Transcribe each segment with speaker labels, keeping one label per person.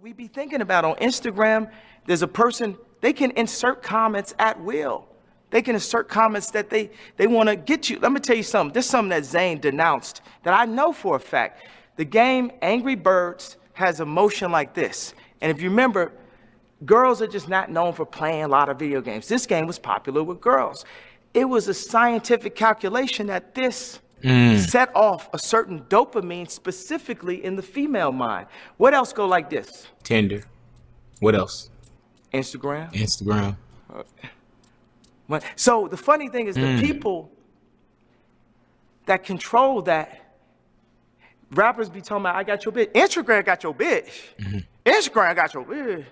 Speaker 1: we be thinking about on Instagram, there's a person, they can insert comments at will. They can insert comments that they want to get you. Let me tell you something. This is something that Zane denounced that I know for a fact. The game Angry Birds has a motion like this. And if you remember, girls are just not known for playing a lot of video games. This game was popular with girls. It was a scientific calculation that this set off a certain dopamine specifically in the female mind. What else go like this?
Speaker 2: Tinder. What else?
Speaker 1: Instagram.
Speaker 2: Instagram.
Speaker 1: So the funny thing is the people that control that, rappers be talking about, I got your bitch. Instagram got your bitch. Instagram got your bitch.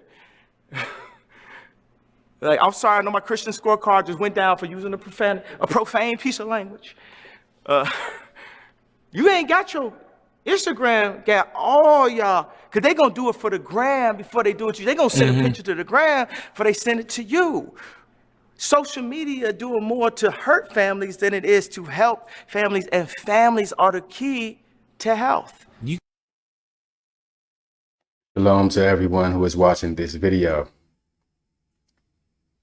Speaker 1: Like, I'm sorry, I know my Christian scorecard just went down for using a profane piece of language. You ain't got your Instagram, got all y'all, because they going to do it for the gram before they do it to you. They going to send a picture to the gram before they send it to you. Social media doing more to hurt families than it is to help families, and families are the key to health.
Speaker 3: Shalom to everyone who is watching this video.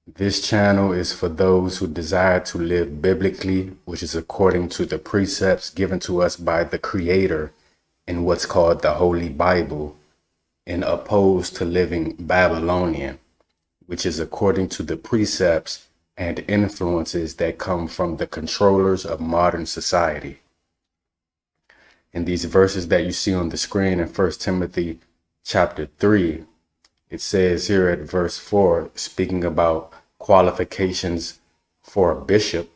Speaker 3: This channel is for those who desire to live biblically, which is according to the precepts given to us by the Creator in what's called the Holy Bible, and opposed to living Babylonian, which is according to the precepts and influences that come from the controllers of modern society. In these verses that you see on the screen in 1 Timothy chapter 3, it says here at verse 4, speaking about qualifications for a bishop,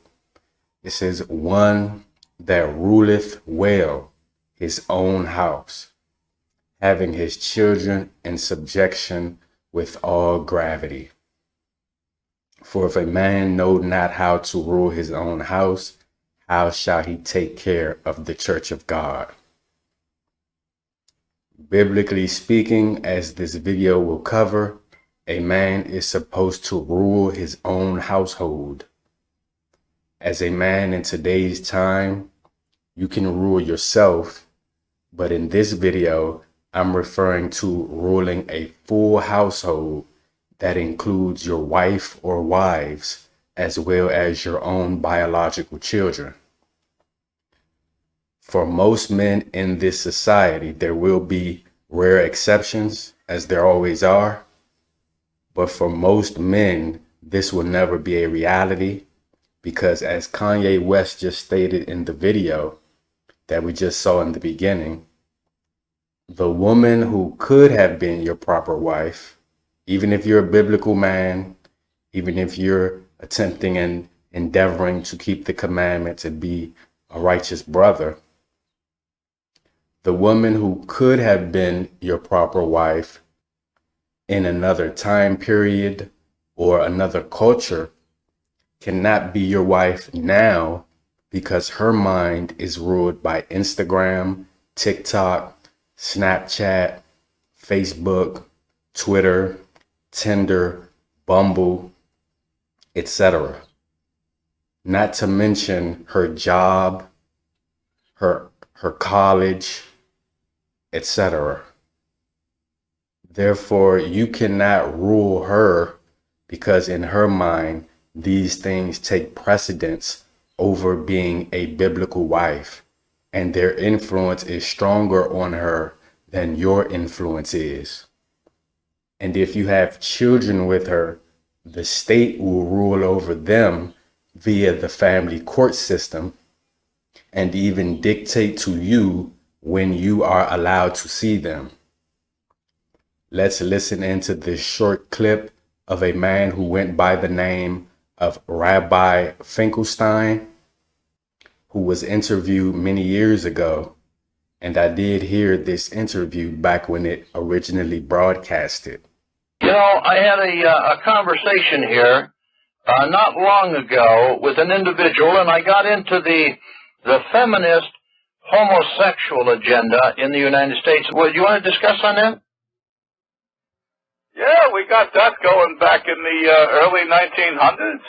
Speaker 3: it says, one that ruleth well his own house, having his children in subjection with all gravity. For if a man know not how to rule his own house, how shall he take care of the church of God? Biblically speaking, as this video will cover, a man is supposed to rule his own household. As a man in today's time, you can rule yourself, but in this video, I'm referring to ruling a full household that includes your wife or wives, as well as your own biological children. For most men in this society, there will be rare exceptions, as there always are. But for most men, this will never be a reality, because as Kanye West just stated in the video that we just saw in the beginning, the woman who could have been your proper wife, even if you're a biblical man, even if you're attempting and endeavoring to keep the commandments and be a righteous brother, the woman who could have been your proper wife in another time period or another culture cannot be your wife now, because her mind is ruled by Instagram, TikTok, Snapchat, Facebook, Twitter, Tinder, Bumble, etc. Not to mention her job, her college, etc. Therefore, you cannot rule her, because in her mind, these things take precedence over being a biblical wife, and their influence is stronger on her than your influence is. And if you have children with her, the state will rule over them via the family court system, and even dictate to you when you are allowed to see them. Let's listen into this short clip of a man who went by the name of Rabbi Finkelstein, who was interviewed many years ago. And I did hear this interview back when it originally broadcasted.
Speaker 4: You know, I had a conversation here not long ago with an individual, and I got into the feminist homosexual agenda in the United States. Would you want to discuss on that?
Speaker 5: Yeah, we got that going back in the early 1900s.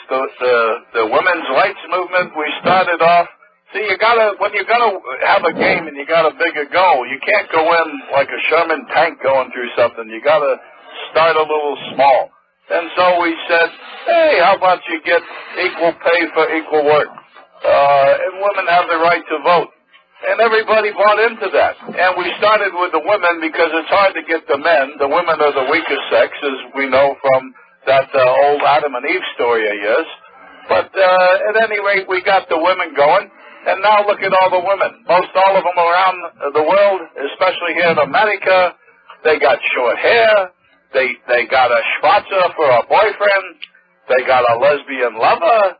Speaker 5: The women's rights movement, we started off See, when you're gonna have a game and you got a bigger goal, you can't go in like a Sherman tank going through something. You gotta start a little small. And so we said, hey, how about you get equal pay for equal work? And women have the right to vote. And everybody bought into that. And we started with the women because it's hard to get the men. The women are the weaker sex, as we know from that old Adam and Eve story of yours. But at any rate, we got the women going. And now look at all the women. Most all of them around the world, especially here in America, they got short hair. They got a schwarzer for a boyfriend. They got a lesbian lover.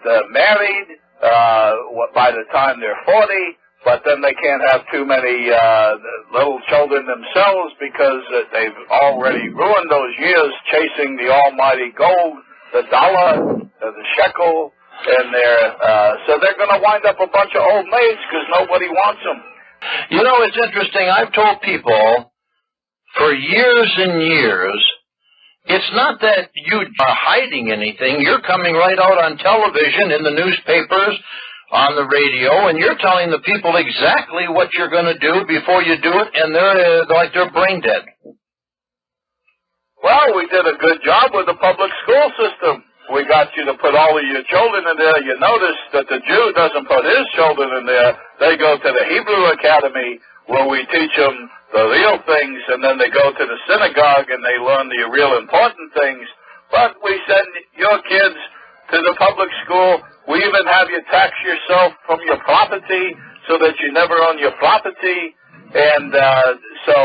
Speaker 5: They're married by the time they're 40. But then they can't have too many little children themselves because they've already ruined those years chasing the almighty gold, the dollar, the shekel. And so they're going to wind up a bunch of old maids because nobody wants them.
Speaker 4: You know, it's interesting. I've told people for years and years, it's not that you are hiding anything. You're coming right out on television, in the newspapers, on the radio, and you're telling the people exactly what you're going to do before you do it, and they're like they're brain dead.
Speaker 5: Well, we did a good job with the public school system. We got you to put all of your children in there. You notice that the Jew doesn't put his children in there. They go to the Hebrew Academy where we teach them the real things, and then they go to the synagogue and they learn the real important things. But we send your kids to the public school. We even have you tax yourself from your property so that you never own your property. And so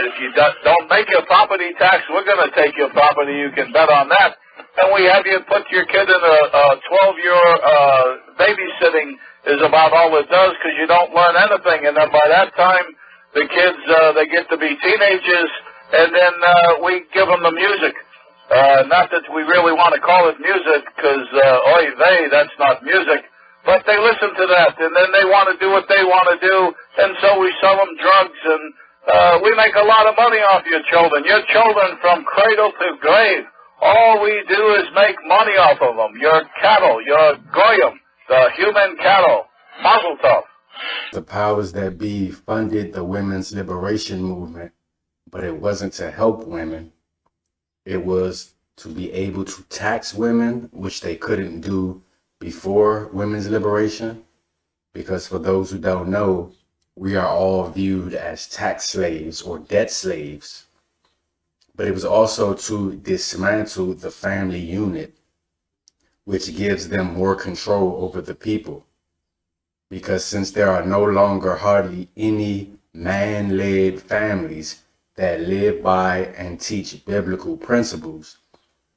Speaker 5: if you don't make your property tax, we're going to take your property. You can bet on that. And we have you put your kid in a 12-year babysitting is about all it does because you don't learn anything. And then by that time, the kids, they get to be teenagers, and then we give them the music. Not that we really want to call it music because, oy vey, that's not music. But they listen to that, and then they want to do what they want to do, and so we sell them drugs, and we make a lot of money off your children. Your children from cradle to grave. All we do is make money off of them. Your cattle, your goyim, the human cattle. Mazel tov.
Speaker 3: The powers that be funded the women's liberation movement, but it wasn't to help women. It was to be able to tax women, which they couldn't do before women's liberation. Because for those who don't know, we are all viewed as tax slaves or debt slaves. But it was also to dismantle the family unit, which gives them more control over the people. Because since there are no longer hardly any man-led families that live by and teach biblical principles,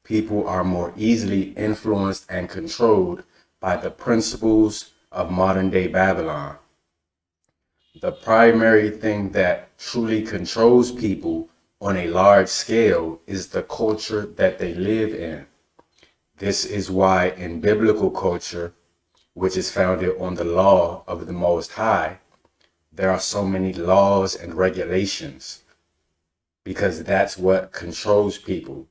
Speaker 3: people are more easily influenced and controlled by the principles of modern-day Babylon. The primary thing that truly controls people on a large scale is the culture that they live in. This is why in biblical culture, which is founded on the law of the Most High, there are so many laws and regulations, because that's what controls people.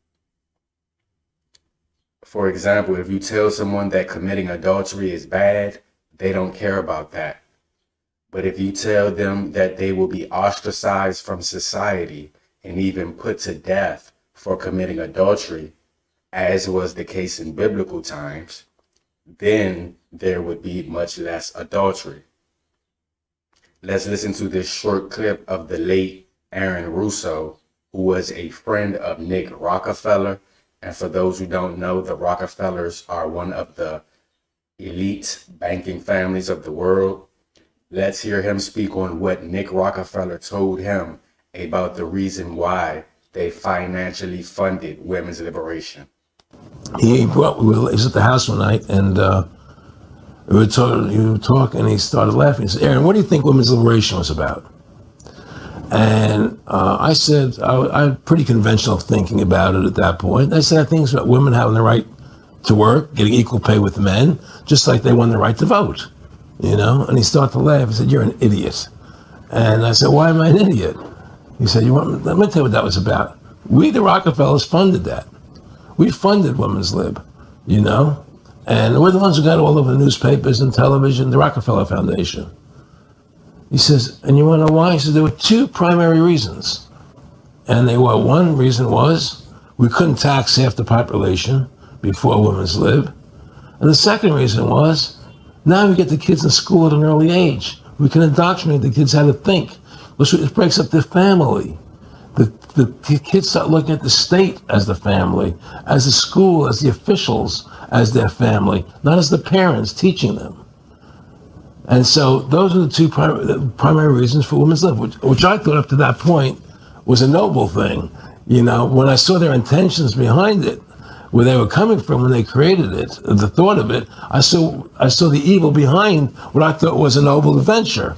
Speaker 3: For example, if you tell someone that committing adultery is bad, they don't care about that. But if you tell them that they will be ostracized from society and even put to death for committing adultery, as was the case in biblical times, then there would be much less adultery. Let's listen to this short clip of the late Aaron Russo, who was a friend of Nick Rockefeller. And for those who don't know, the Rockefellers are one of the elite banking families of the world. Let's hear him speak on what Nick Rockefeller told him about the reason why they financially funded women's liberation.
Speaker 6: He was at the house one night, and we were talking, and he started laughing. He said, "Aaron, what do you think women's liberation was about?" And I said, I had pretty conventional thinking about it at that point. I said, I think it's about women having the right to work, getting equal pay with men, just like they won the right to vote, you know? And he started to laugh. He said, "You're an idiot." And I said, "Why am I an idiot?" He said, let me tell you what that was about. We, the Rockefellers, funded that. We funded women's lib, you know? And we're the ones who got all over the newspapers and television, the Rockefeller Foundation. He says, and you want to know why? He says there were two primary reasons. And they were, one reason was we couldn't tax half the population before women's lib. And the second reason was now we get the kids in school at an early age. We can indoctrinate the kids how to think. It breaks up the family. The kids start looking at the state as the family, as the school, as the officials, as their family, not as the parents teaching them. And so those are the two primary reasons for women's lib, which I thought up to that point was a noble thing. You know, when I saw their intentions behind it, where they were coming from when they created it, the thought of it, I saw the evil behind what I thought was a noble adventure.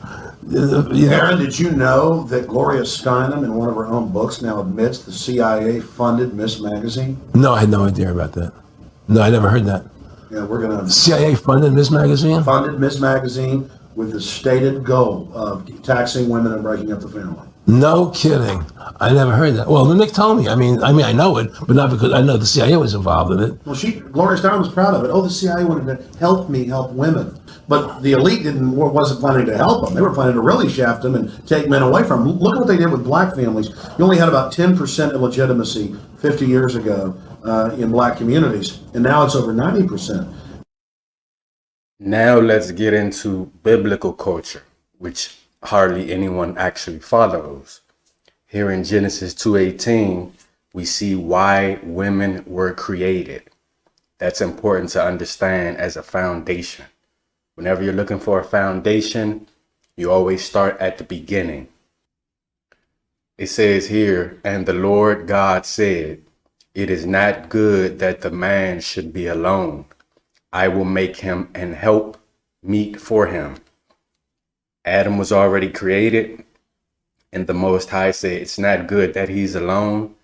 Speaker 7: Aaron, did you know that Gloria Steinem, in one of her own books, now admits the CIA funded Miss Magazine?
Speaker 6: No, I had no idea about that. No, I never heard that.
Speaker 7: Yeah, we're going to...
Speaker 6: CIA funded Miss Magazine?
Speaker 7: Funded Miss Magazine with the stated goal of taxing women and breaking up the family.
Speaker 6: No kidding. I never heard that. Well, Nick told me. I mean, I know it, but not because I know the CIA was involved in it.
Speaker 7: Well, Gloria Steinem was proud of it. Oh, the CIA wanted to help women. But the elite wasn't planning to help them. They were planning to really shaft them and take men away from them. Look at what they did with black families. You only had about 10% illegitimacy 50 years ago in black communities, and now it's over 90%.
Speaker 3: Now let's get into biblical culture, which hardly anyone actually follows. Here in Genesis 2:18, we see why women were created. That's important to understand as a foundation. Whenever you're looking for a foundation, you always start at the beginning. It says here, and the Lord God said, it is not good that the man should be alone. I will make him an help meet for him. Adam was already created, and the Most High said, it's not good that he's alone.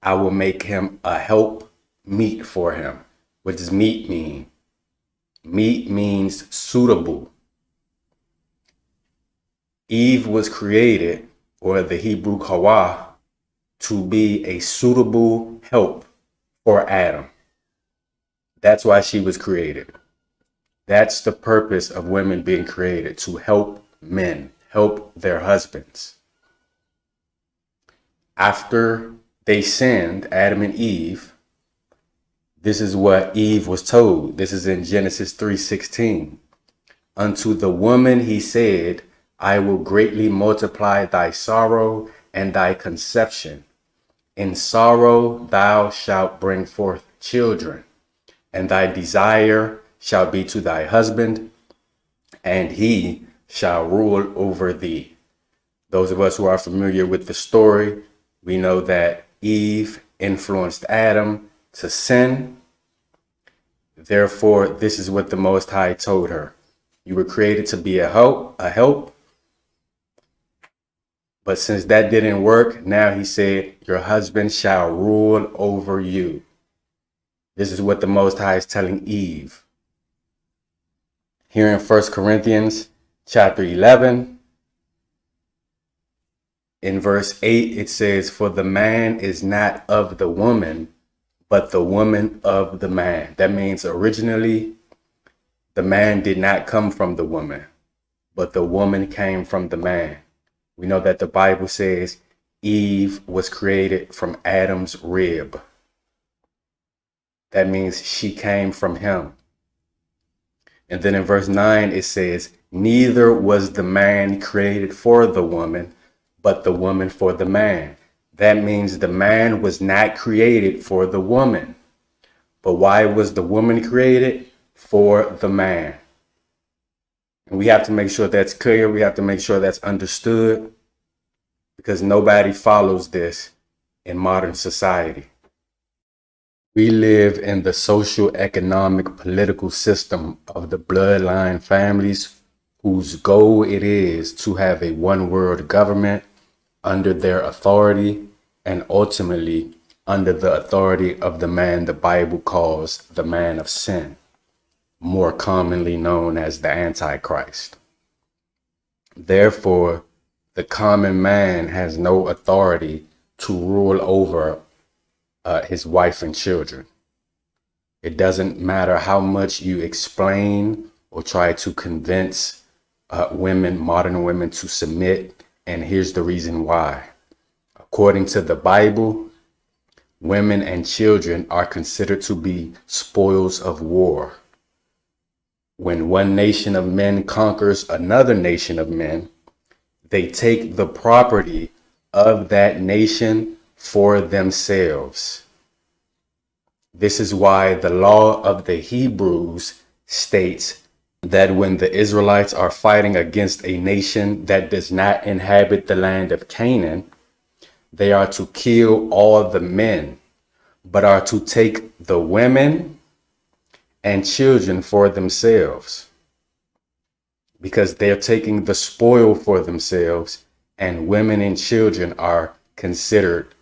Speaker 3: I will make him a help meet for him. What does meet mean? Meet means suitable. Eve was created, or the Hebrew Hawa, to be a suitable help for Adam. That's why she was created. That's the purpose of women being created, to help men, help their husbands. After they sinned, Adam and Eve, this is what Eve was told. This is in Genesis 3:16. Unto the woman he said, I will greatly multiply thy sorrow and thy conception. In sorrow thou shalt bring forth children, and thy desire shall be to thy husband, and he shall rule over thee. Those of us who are familiar with the story, we know that Eve influenced Adam to sin. Therefore, this is what the Most High told her. You were created to be a help. But since that didn't work, now he said, your husband shall rule over you. This is what the Most High is telling Eve. Here in 1 Corinthians chapter 11, in verse 8, it says, for the man is not of the woman, but the woman of the man. That means originally, the man did not come from the woman, but the woman came from the man. We know that the Bible says Eve was created from Adam's rib. That means she came from him. And then in verse 9, it says, neither was the man created for the woman, but the woman for the man. That means the man was not created for the woman. But why was the woman created? For the man. And we have to make sure that's clear. We have to make sure that's understood, because nobody follows this in modern society. We live in the social, economic, political system of the bloodline families whose goal it is to have a one world government under their authority, and ultimately under the authority of the man the Bible calls the man of sin, more commonly known as the Antichrist. Therefore, the common man has no authority to rule over his wife and children. It doesn't matter how much you explain or try to convince women, modern women, to submit. And here's the reason why. According to the Bible, women and children are considered to be spoils of war. When one nation of men conquers another nation of men, they take the property of that nation for themselves. This is why the law of the Hebrews states that when the Israelites are fighting against a nation that does not inhabit the land of Canaan, they are to kill all the men, but are to take the women and children for themselves, because they're taking the spoil for themselves, and women and children are considered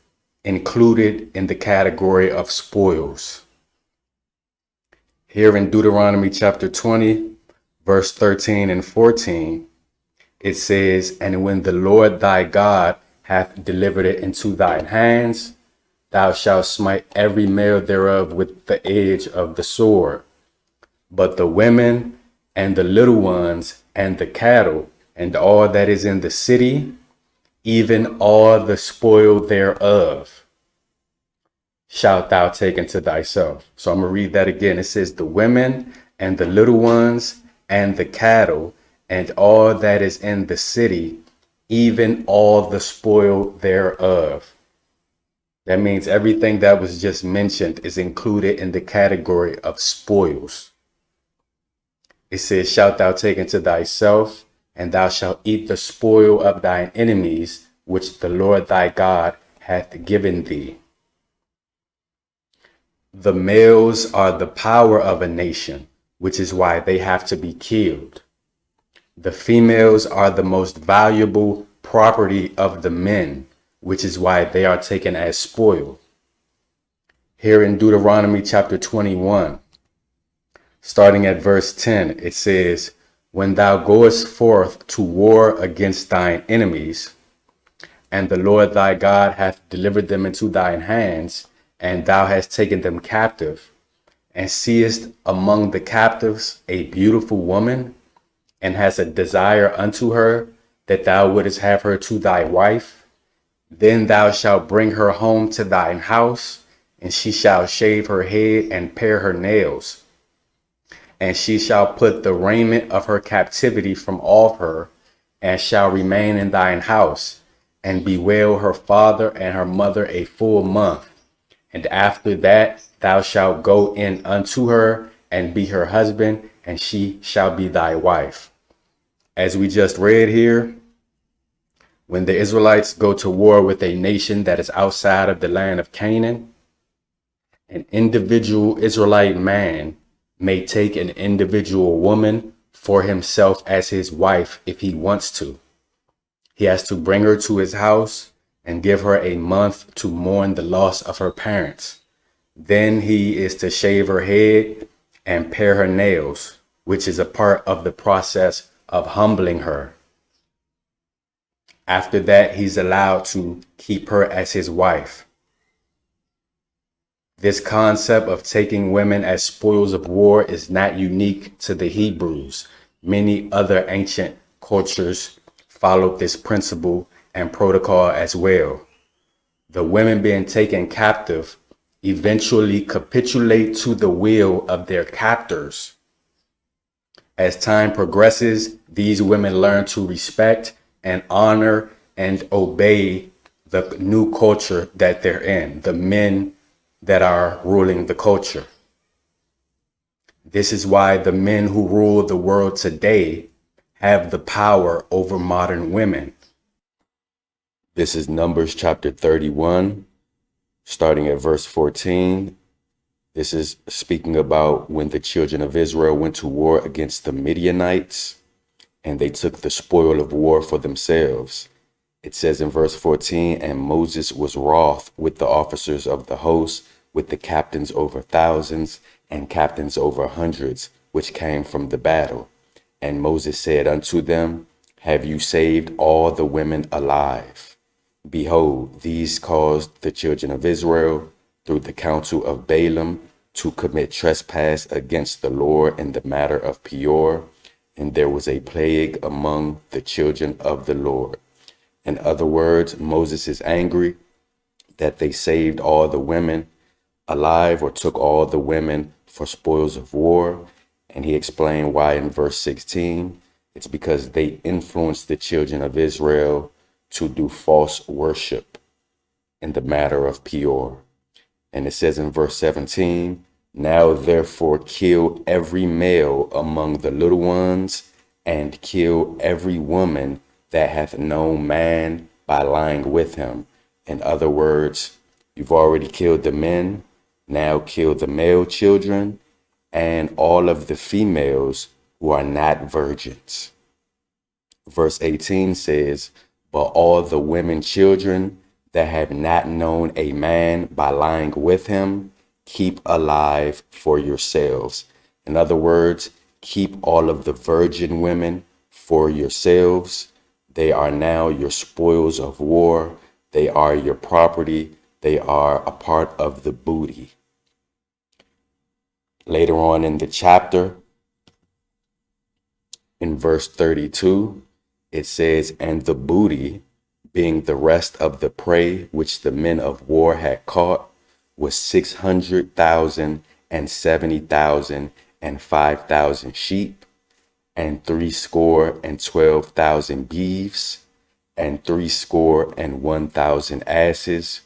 Speaker 3: included in the category of spoils. Here in Deuteronomy chapter 20, verse 13 and 14, it says, "And when the Lord thy God hath delivered it into thine hands, thou shalt smite every male thereof with the edge of the sword. But the women and the little ones and the cattle and all that is in the city, even all the spoil thereof, shalt thou take unto thyself." So I'm going to read that again. It says, the women and the little ones and the cattle and all that is in the city, even all the spoil thereof. That means everything that was just mentioned is included in the category of spoils. It says, shalt thou take unto thyself, and thou shalt eat the spoil of thine enemies, which the Lord thy God hath given thee. The males are the power of a nation, which is why they have to be killed. The females are the most valuable property of the men, which is why they are taken as spoil. Here in Deuteronomy chapter 21, starting at verse 10, it says, "When thou goest forth to war against thine enemies, and the Lord thy God hath delivered them into thine hands, and thou hast taken them captive, and seest among the captives a beautiful woman, and hast a desire unto her, that thou wouldest have her to thy wife, then thou shalt bring her home to thine house, and she shall shave her head and pare her nails. And she shall put the raiment of her captivity from off her, and shall remain in thine house, and bewail her father and her mother a full month. And after that thou shalt go in unto her, and be her husband, and she shall be thy wife." As we just read here, when the Israelites go to war with a nation that is outside of the land of Canaan, an individual Israelite man may take an individual woman for himself as his wife if he wants to. He has to bring her to his house and give her a month to mourn the loss of her parents. Then he is to shave her head and pare her nails, which is a part of the process of humbling her. After that, he's allowed to keep her as his wife. This concept of taking women as spoils of war is not unique to the Hebrews. Many other ancient cultures followed this principle and protocol as well. The women being taken captive eventually capitulate to the will of their captors. As time progresses, these women learn to respect and honor and obey the new culture that they're in, the men that are ruling the culture. This is why the men who rule the world today have the power over modern women. This is Numbers chapter 31, starting at verse 14. This is speaking about when the children of Israel went to war against the Midianites, and they took the spoil of war for themselves. It says in verse 14, "And Moses was wroth with the officers of the host, with the captains over thousands and captains over hundreds, which came from the battle. And Moses said unto them, Have you saved all the women alive? Behold, these caused the children of Israel, through the counsel of Balaam, to commit trespass against the Lord in the matter of Peor, and there was a plague among the children of the Lord. In other words, Moses is angry that they saved all the women alive or took all the women for spoils of war. And he explained why in verse 16. It's because they influenced the children of Israel to do false worship in the matter of Peor. And it says in verse 17, now therefore kill every male among the little ones, and kill every woman that hath known man by lying with him. In other words, you've already killed the men, now kill the male children and all of the females who are not virgins. Verse 18 says, but all the women children that have not known a man by lying with him, keep alive for yourselves. In other words, keep all of the virgin women for yourselves. They are now your spoils of war. They are your property. They are a part of the booty. Later on in the chapter, in verse 32, it says, and the booty, being the rest of the prey which the men of war had caught, was 600,000 and 70,000 and 5,000 sheep, and threescore and 12,000 beeves, and threescore and 1,000 asses,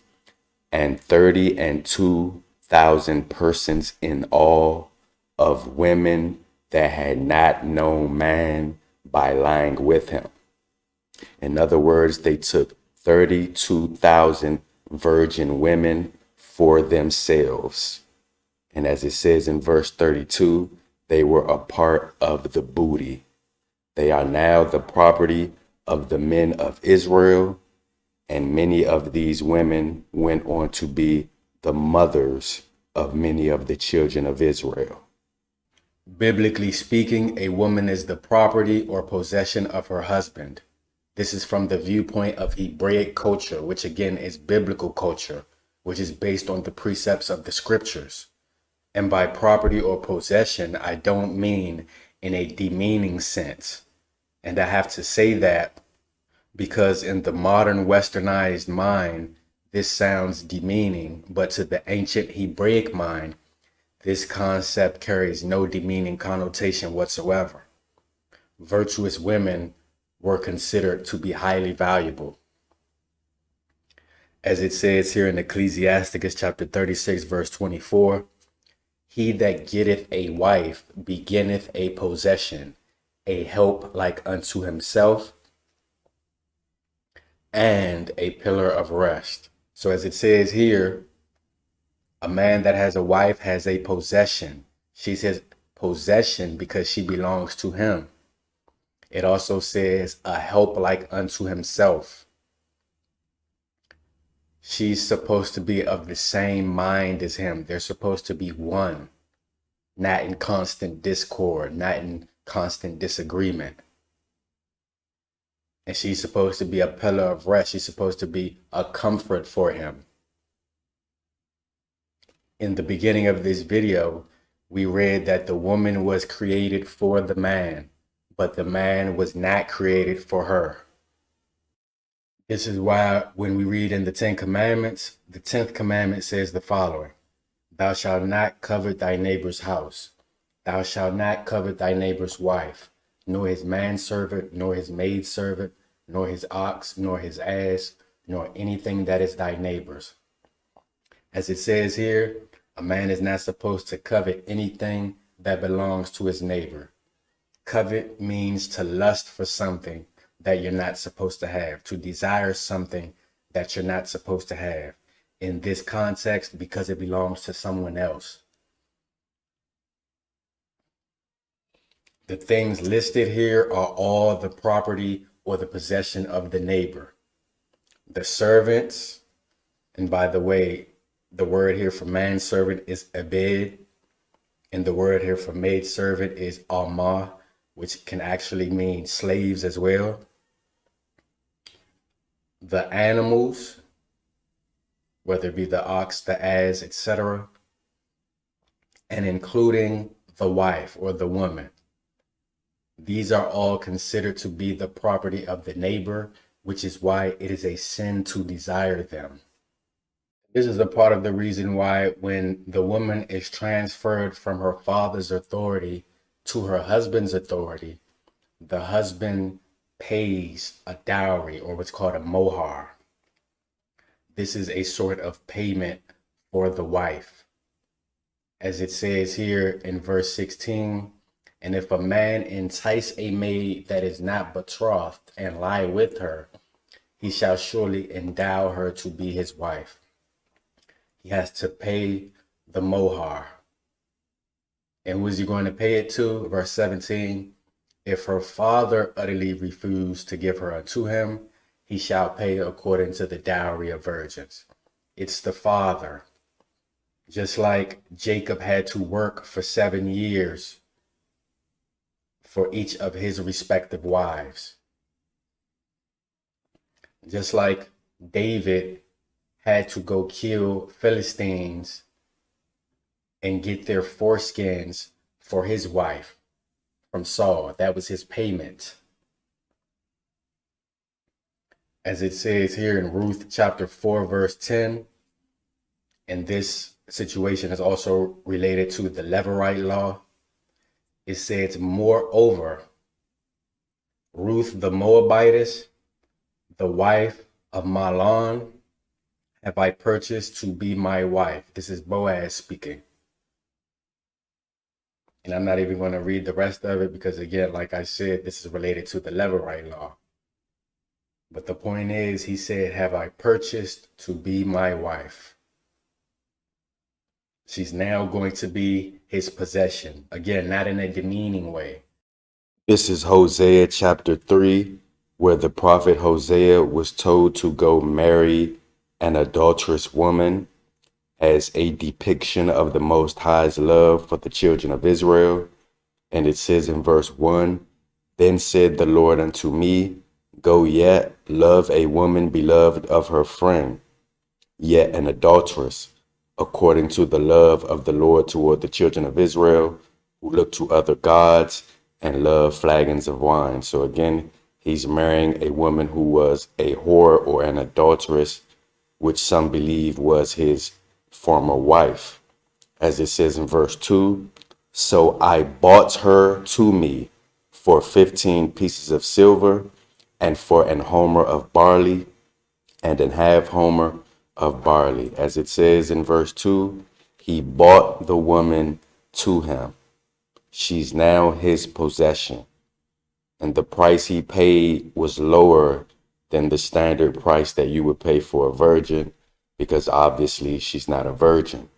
Speaker 3: and 32,000 persons in all, of women that had not known man by lying with him. In other words, they took 32,000 virgin women for themselves. And as it says in verse 32, they were a part of the booty. They are now the property of the men of Israel, and many of these women went on to be the mothers of many of the children of Israel. Biblically speaking, a woman is the property or possession of her husband. This is from the viewpoint of Hebraic culture, which again is biblical culture, which is based on the precepts of the scriptures. And by property or possession, I don't mean in a demeaning sense. And I have to say that because in the modern westernized mind, this sounds demeaning, but to the ancient Hebraic mind, this concept carries no demeaning connotation whatsoever. Virtuous women were considered to be highly valuable. As it says here in Ecclesiasticus chapter 36, verse 24, he that getteth a wife beginneth a possession, a help like unto himself, and a pillar of rest. So as it says here, a man that has a wife has a possession. She says possession because she belongs to him. It also says a help like unto himself. She's supposed to be of the same mind as him. They're supposed to be one, not in constant discord, not in constant disagreement. And she's supposed to be a pillar of rest. She's supposed to be a comfort for him. In the beginning of this video, we read that the woman was created for the man, but the man was not created for her. This is why when we read in the 10 Commandments, the 10th commandment says the following: thou shalt not covet thy neighbor's house. Thou shalt not covet thy neighbor's wife, nor his manservant, nor his maidservant, nor his ox, nor his ass, nor anything that is thy neighbor's. As it says here, a man is not supposed to covet anything that belongs to his neighbor. Covet means to lust for something that you're not supposed to have, to desire something that you're not supposed to have. In this context, because it belongs to someone else. The things listed here are all the property or the possession of the neighbor. The servants, and by the way, the word here for manservant is abed, and the word here for maidservant is amah, which can actually mean slaves as well. The animals, whether it be the ox, the ass, etc., and including the wife or the woman. These are all considered to be the property of the neighbor, which is why it is a sin to desire them. This is a part of the reason why when the woman is transferred from her father's authority to her husband's authority, the husband pays a dowry or what's called a mohar. This is a sort of payment for the wife. As it says here in verse 16, and if a man entice a maid that is not betrothed and lie with her, he shall surely endow her to be his wife. He has to pay the mohar. And who is he going to pay it to? Verse 17, if her father utterly refused to give her unto him, he shall pay according to the dowry of virgins. It's the father. Just like Jacob had to work for 7 years for each of his respective wives. Just like David had to go kill Philistines and get their foreskins for his wife from Saul. That was his payment. As it says here in Ruth chapter 4, verse 10, and this situation is also related to the Levirate law. It says, moreover, Ruth the Moabitess, the wife of Mahlon, have I purchased to be my wife. This is Boaz speaking. And I'm not even going to read the rest of it because, again, like I said, this is related to the Levirate law. But the point is, he said, have I purchased to be my wife. She's now going to be his possession. Again, not in a demeaning way.
Speaker 8: This is Hosea chapter 3, where the prophet Hosea was told to go marry an adulterous woman as a depiction of the Most High's love for the children of Israel. And it says in verse 1, then said the Lord unto me, go yet, love a woman beloved of her friend, yet an adulteress, according to the love of the Lord toward the children of Israel, who look to other gods and love flagons of wine. So again, he's marrying a woman who was a whore or an adulteress, which some believe was his former wife. As it says in verse 2, so I bought her to me for 15 pieces of silver, and for an homer of barley, and an half homer of barley. As it says in verse 2, he bought the woman to him. She's now his possession. And the price he paid was lower than the standard price that you would pay for a virgin, because obviously she's not a virgin.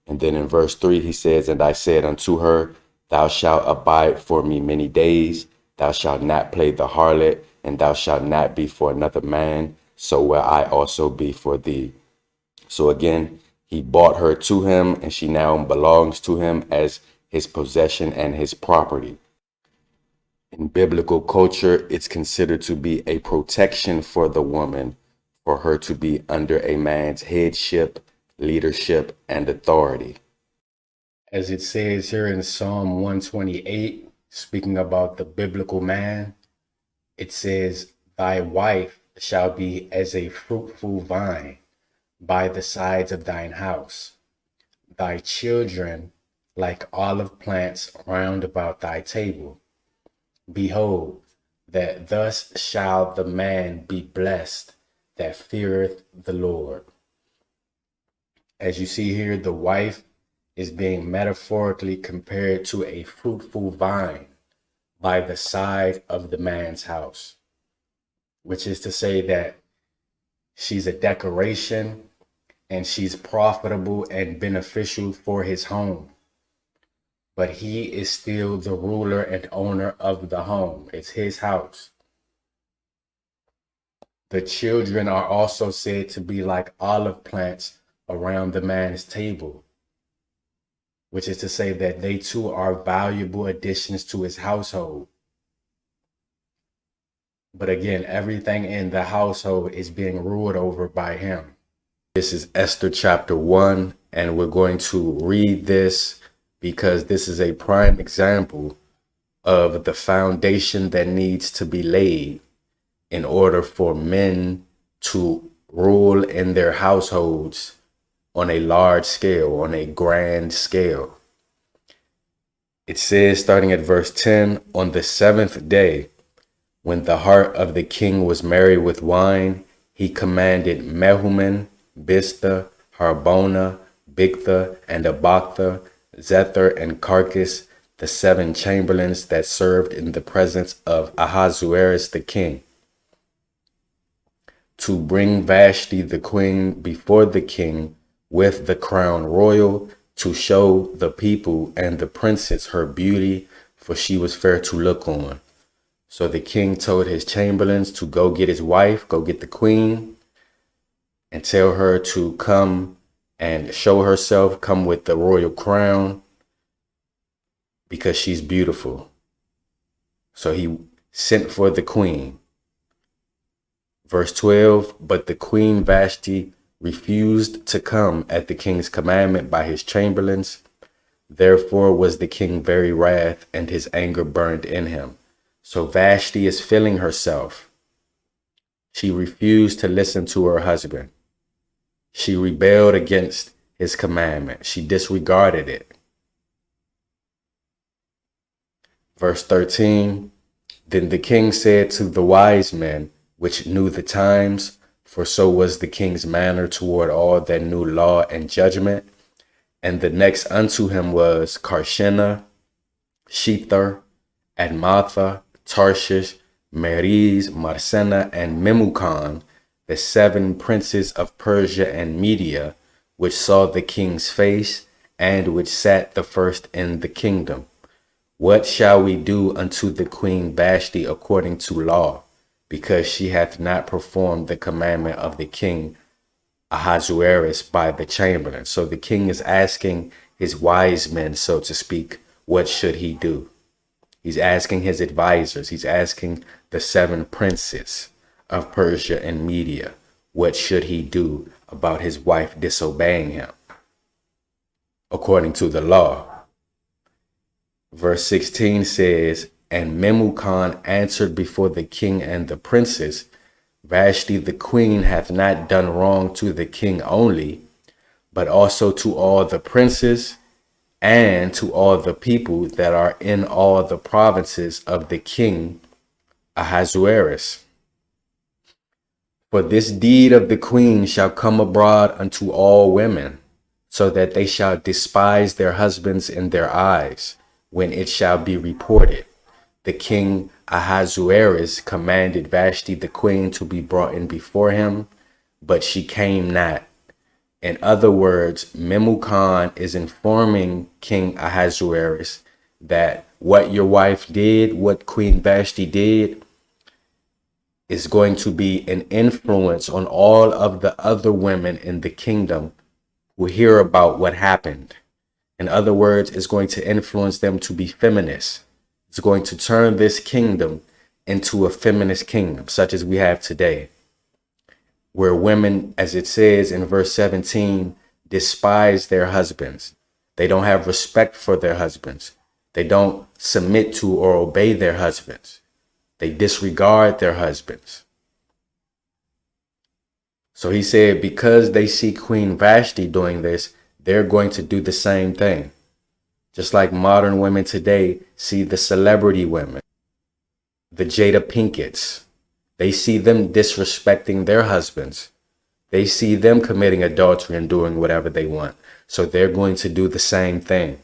Speaker 8: And then in verse 3, he says, and I said unto her, thou shalt abide for me many days. Thou shalt not play the harlot, and thou shalt not be for another man. So will I also be for thee. So again, he bought her to him, and she now belongs to him as his possession and his property. In biblical culture, it's considered to be a protection for the woman, for her to be under a man's headship, leadership, and authority.
Speaker 3: As it says here in Psalm 128, speaking about the biblical man, it says, thy wife shall be as a fruitful vine by the sides of thine house, thy children like olive plants round about thy table. Behold, that thus shall the man be blessed that feareth the Lord. As you see here, the wife is being metaphorically compared to a fruitful vine by the side of the man's house, which is to say that she's a decoration and she's profitable and beneficial for his home. But he is still the ruler and owner of the home. It's his house. The children are also said to be like olive plants around the man's table, which is to say that they too are valuable additions to his household. But again, everything in the household is being ruled over by him.
Speaker 8: This is Esther chapter 1, and we're going to read this
Speaker 3: because this is a prime example of the foundation that needs to be laid in order for men to rule in their households on a large scale, on a grand scale. It says, starting at verse 10, on the seventh day, when the heart of the king was merry with wine, he commanded Mehuman, Biztha, Harbona, Bigtha, and Abagtha, Zethar, and Carcass, the 7 chamberlains that served in the presence of Ahasuerus the king, to bring Vashti the queen before the king with the crown royal, to show the people and the princess her beauty, for she was fair to look on. So the king told his chamberlains to go get his wife, go get the queen, and tell her to come and show herself, come with the royal crown, because she's beautiful. So he sent for the queen. Verse 12, but the queen Vashti refused to come at the king's commandment by his chamberlains. Therefore was the king very wrath, and his anger burned in him. So Vashti is feeling herself. She refused to listen to her husband. She rebelled against his commandment. She disregarded it. Verse 13, then the king said to the wise men, which knew the times, for so was the king's manner toward all that knew law and judgment. And the next unto him was Karshena, Shethar, Admatha, Tarshish, Meres, Marsena, and Memucan, the 7 princes of Persia and Media, which saw the king's face, and which sat the first in the kingdom. What shall we do unto the queen Vashti according to law? Because she hath not performed the commandment of the king Ahasuerus by the chamberlain. So the king is asking his wise men, so to speak, what should he do? He's asking his advisors. He's asking the 7 princes of Persia and Media, what should he do about his wife disobeying him according to the law? Verse 16 says, and Memucan answered before the king and the princes, Vashti the queen hath not done wrong to the king only, but also to all the princes and to all the people that are in all the provinces of the king Ahasuerus. For this deed of the queen shall come abroad unto all women, so that they shall despise their husbands in their eyes, when it shall be reported. The king Ahasuerus commanded Vashti the queen to be brought in before him, but she came not. In other words, Memucan is informing King Ahasuerus that what your wife did, what Queen Vashti did, is going to be an influence on all of the other women in the kingdom who hear about what happened. In other words, it's going to influence them to be feminists. It's going to turn this kingdom into a feminist kingdom, such as we have today, where women, as it says in verse 17, despise their husbands. They don't have respect for their husbands. They don't submit to or obey their husbands. They disregard their husbands. So he said, because they see Queen Vashti doing this, they're going to do the same thing. Just like modern women today see the celebrity women, the Jada Pinketts. They see them disrespecting their husbands. They see them committing adultery and doing whatever they want. So they're going to do the same thing.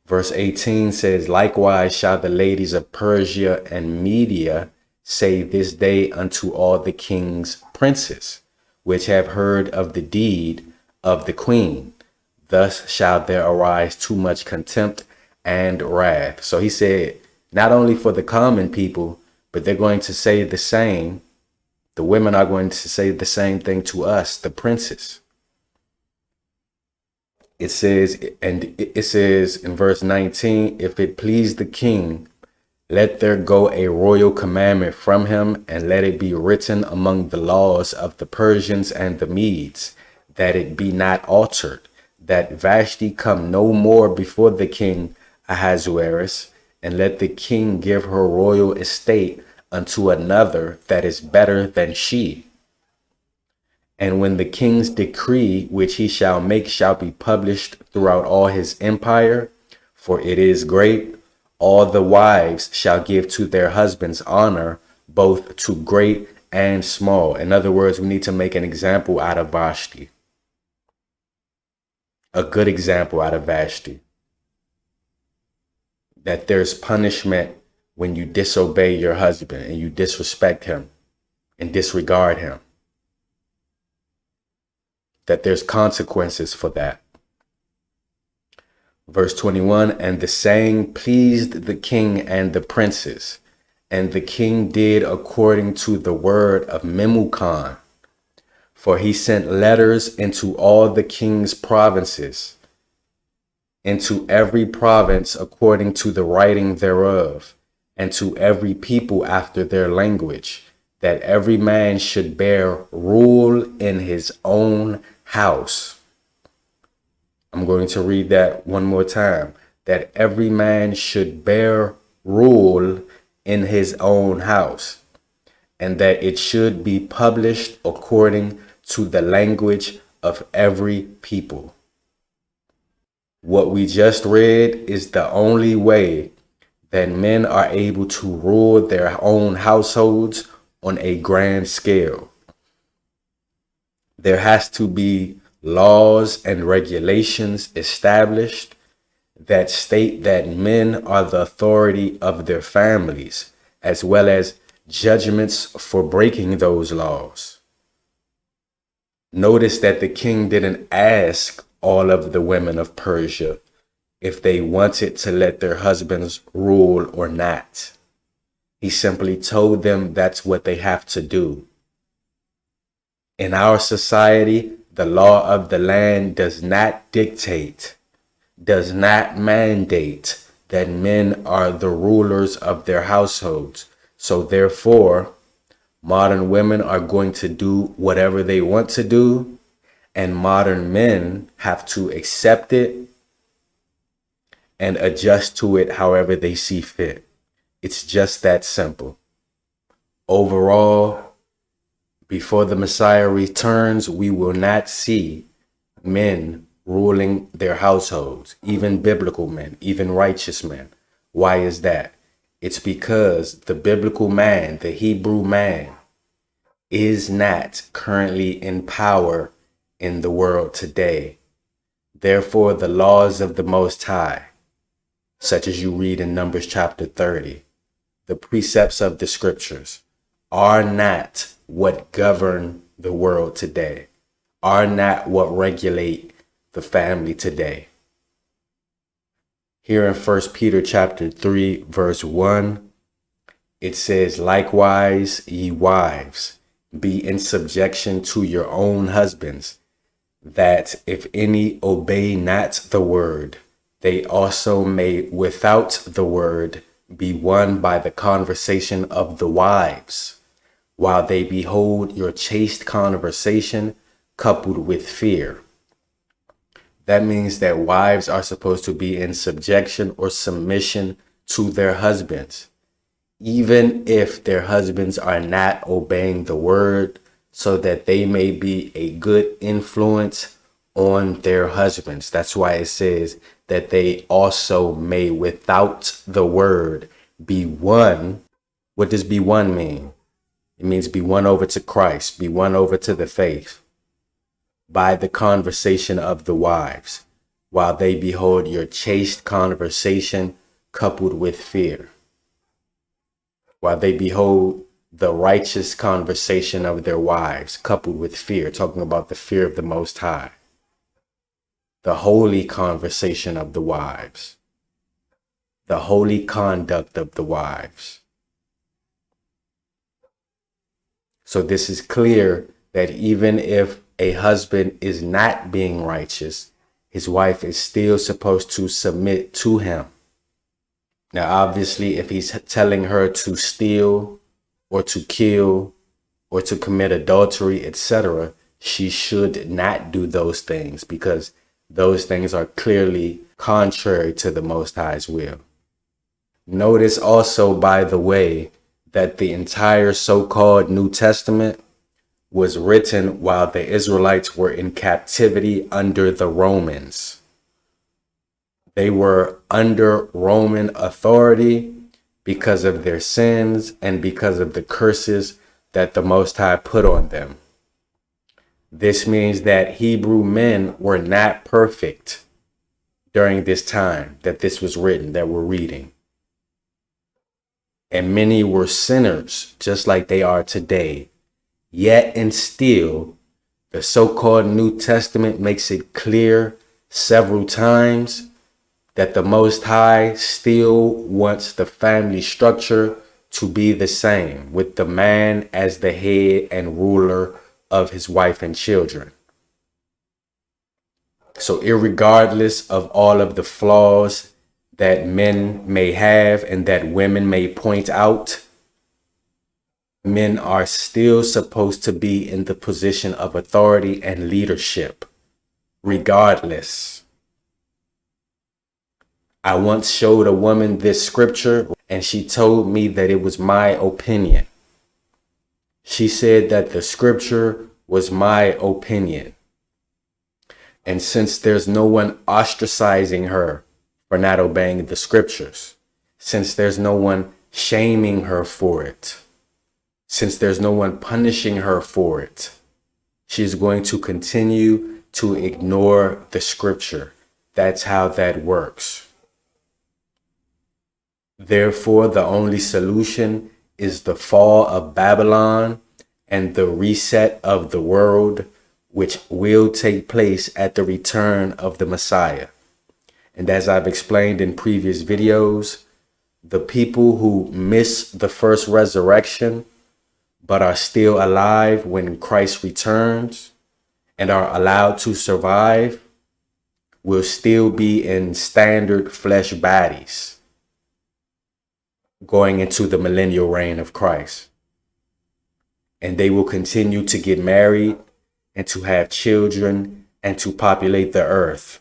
Speaker 3: Verse 18 says, likewise shall the ladies of Persia and Media say this day unto all the king's princes, which have heard of the deed of the queen. Thus shall there arise too much contempt and wrath. So he said, not only for the common people, but they're going to say the same. The women are going to say the same thing to us, the princes. It says in verse 19, if it please the king, let there go a royal commandment from him, and let it be written among the laws of the Persians and the Medes, that it be not altered,
Speaker 8: that Vashti come no more before the king Ahasuerus, and let the king give her royal estate unto another that is better than she. And when the king's decree which he shall make shall be published throughout all his empire, for it is great, all the wives shall give to their husbands honor, both to great and small. In other words, we need to make an example out of Vashti. A good example out of Vashti. That there's punishment when you disobey your husband and you disrespect him and disregard him. That there's consequences for that. Verse 21, and the saying pleased the king and the princes, and the king did according to the word of Memucan. For he sent letters into all the king's provinces, into every province according to the writing thereof, and to every people after their language, that every man should bear rule in his own house. I'm going to read that one more time. That every man should bear rule in his own house, and that it should be published according to the language of every people. What we just read is the only way that men are able to rule their own households on a grand scale. There has to be laws and regulations established that state that men are the authority of their families, as well as judgments for breaking those laws. Notice that the king didn't ask all of the women of Persia if they wanted to let their husbands rule or not. He simply told them that's what they have to do. In our society, the law of the land does not dictate, does not mandate that men are the rulers of their households. So therefore, modern women are going to do whatever they want to do, and modern men have to accept it and adjust to it however they see fit. It's just that simple. Overall, before the Messiah returns, we will not see men ruling their households, even biblical men, even righteous men. Why is that? It's because the biblical man, the Hebrew man, is not currently in power in the world today. Therefore, the laws of the Most High, such as you read in Numbers chapter 30, the precepts of the scriptures, are not what govern the world today, are not what regulate the family today. Here in 1 Peter chapter 3, verse 1, it says, likewise, ye wives, be in subjection to your own husbands, that if any obey not the word, they also may without the word be won by the conversation of the wives, while they behold your chaste conversation coupled with fear. That means that wives are supposed to be in subjection or submission to their husbands, even if their husbands are not obeying the word, so that they may be a good influence on their husbands. That's why it says that they also may without the word be won. What does be won mean? It means be won over to Christ, be won over to the faith by the conversation of the wives, while they behold your chaste conversation coupled with fear. While they behold the righteous conversation of their wives coupled with fear, talking about the fear of the Most High. The holy conversation of the wives. The holy conduct of the wives. So this is clear that even if a husband is not being righteous, his wife is still supposed to submit to him. Now, obviously, if he's telling her to steal or to kill or to commit adultery, etc., she should not do those things, because
Speaker 3: those things are clearly contrary to the Most High's will. Notice also, by the way, that the entire so-called New Testament was written while the Israelites were in captivity under the Romans. They were under Roman authority because of their sins and because of the curses that the Most High put on them. This means that Hebrew men were not perfect during this time that this was written, that we're reading. And many were sinners, just like they are today. Yet and still, the so-called New Testament makes it clear several times that the Most High still wants the family structure to be the same, with the man as the head and ruler of his wife and children. So irregardless of all of the flaws that men may have and that women may point out, men are still supposed to be in the position of authority and leadership, regardless. I once showed a woman this scripture and she told me that it was my opinion. She said that the scripture was my opinion. And since there's no one ostracizing her for not obeying the scriptures, since there's no one shaming her for it, since there's no one punishing her for it, she's going to continue to ignore the scripture. That's how that works. Therefore, the only solution is the fall of Babylon and the reset of the world, which will take place at the return of the Messiah. And as I've explained in previous videos, the people who miss the first resurrection but are still alive when Christ returns and are allowed to survive will still be in standard flesh bodies going into the millennial reign of Christ. And they will continue to get married and to have children and to populate the earth.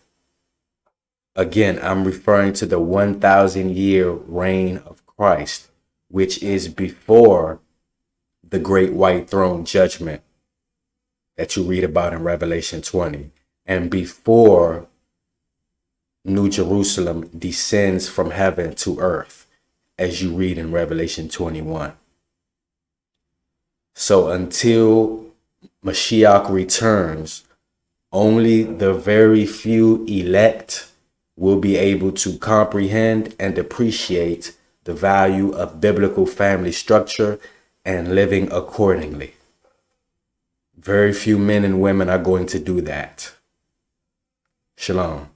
Speaker 3: Again, I'm referring to the 1,000-year reign of Christ, which is before the great white throne judgment that you read about in Revelation 20, and before New Jerusalem descends from heaven to earth, as you read in Revelation 21. So until Mashiach returns, only the very few elect will be able to comprehend and appreciate the value of biblical family structure and living accordingly. Very few men and women are going to do that. Shalom.